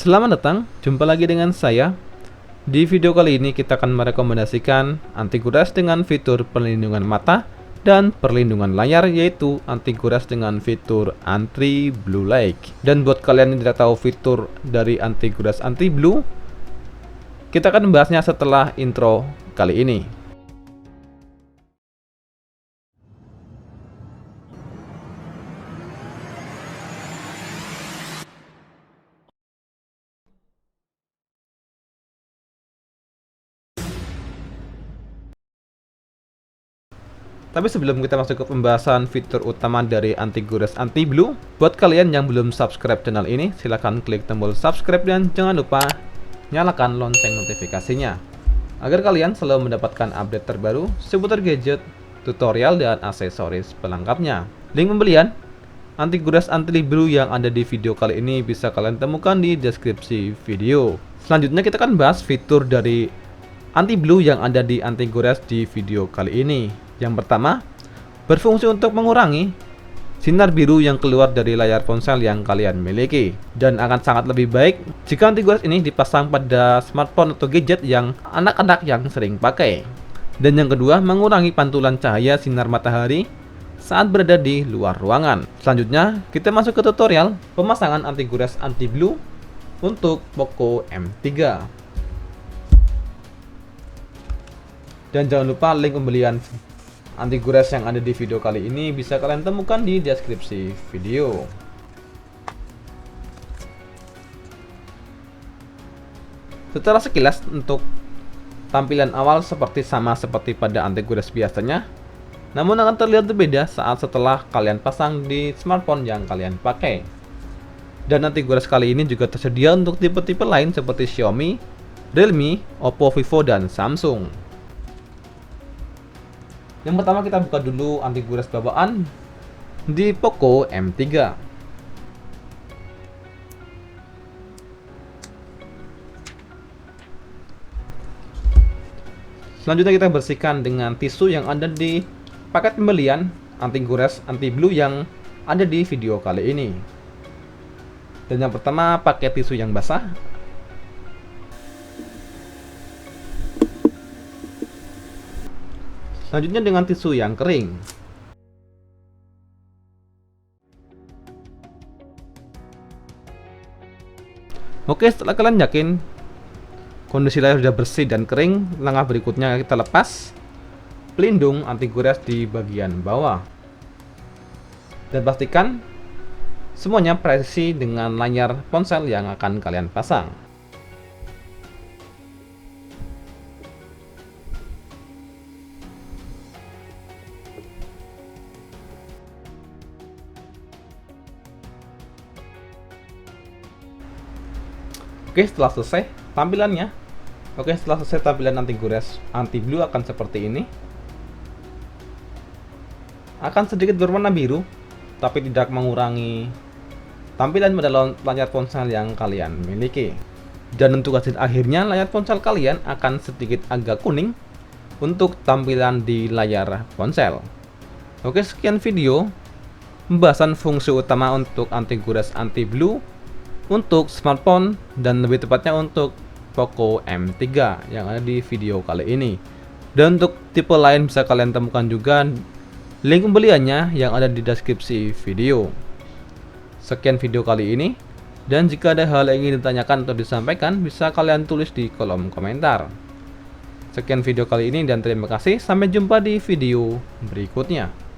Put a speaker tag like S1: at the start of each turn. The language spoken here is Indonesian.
S1: Selamat datang, jumpa lagi dengan saya. Di video kali ini kita akan merekomendasikan anti-guras dengan fitur perlindungan mata dan perlindungan layar, yaitu anti-guras dengan fitur anti-blue light. Dan buat kalian yang tidak tahu fitur dari anti-guras anti-blue, kita akan membahasnya setelah intro kali ini. Tapi sebelum kita masuk ke pembahasan fitur utama dari anti-guras anti-blue, buat kalian yang belum subscribe channel ini, silahkan klik tombol subscribe dan jangan lupa nyalakan lonceng notifikasinya, agar kalian selalu mendapatkan update terbaru seputar gadget, tutorial, dan aksesoris pelengkapnya. Link pembelian anti-guras anti-blue yang ada di video kali ini bisa kalian temukan di deskripsi video. Selanjutnya kita akan bahas fitur dari anti-blue yang ada di anti-guras di video kali ini. Yang pertama, berfungsi untuk mengurangi sinar biru yang keluar dari layar ponsel yang kalian miliki, dan akan sangat lebih baik jika anti-guras ini dipasang pada smartphone atau gadget yang anak-anak yang sering pakai. Dan yang kedua, mengurangi pantulan cahaya sinar matahari saat berada di luar ruangan. Selanjutnya, kita masuk ke tutorial pemasangan anti-guras anti-blue untuk Poco M3. Dan jangan lupa link pembelian anti-guras yang ada di video kali ini bisa kalian temukan di deskripsi video. Secara sekilas untuk tampilan awal sama seperti pada anti-guras biasanya, namun akan terlihat berbeda saat setelah kalian pasang di smartphone yang kalian pakai. Dan anti-guras kali ini juga tersedia untuk tipe-tipe lain seperti Xiaomi, Realme, Oppo, Vivo, dan Samsung. Yang pertama kita buka dulu anti-guras bawaan di Poco M3. Selanjutnya kita bersihkan dengan tisu yang ada di paket pembelian anti-guras anti-blue yang ada di video kali ini. Dan yang pertama pakai tisu yang basah. Selanjutnya dengan tisu yang kering. Oke, setelah kalian yakin kondisi layar sudah bersih dan kering, langkah berikutnya kita lepas pelindung anti-guras di bagian bawah. Dan pastikan semuanya presisi dengan layar ponsel yang akan kalian pasang. Oke, setelah selesai tampilannya. Oke, setelah selesai tampilan anti-guras anti-blue akan seperti ini. Akan sedikit berwarna biru, tapi tidak mengurangi tampilan pada layar ponsel yang kalian miliki. Dan untuk hasil akhirnya, layar ponsel kalian akan sedikit agak kuning untuk tampilan di layar ponsel. Oke, sekian video pembahasan fungsi utama untuk anti-guras anti-blue untuk smartphone dan lebih tepatnya untuk Poco M3 yang ada di video kali ini. Dan untuk tipe lain bisa kalian temukan juga link pembeliannya yang ada di deskripsi video. Sekian video kali ini, dan jika ada hal yang ingin ditanyakan atau disampaikan bisa kalian tulis di kolom komentar. Sekian video kali ini dan terima kasih, sampai jumpa di video berikutnya.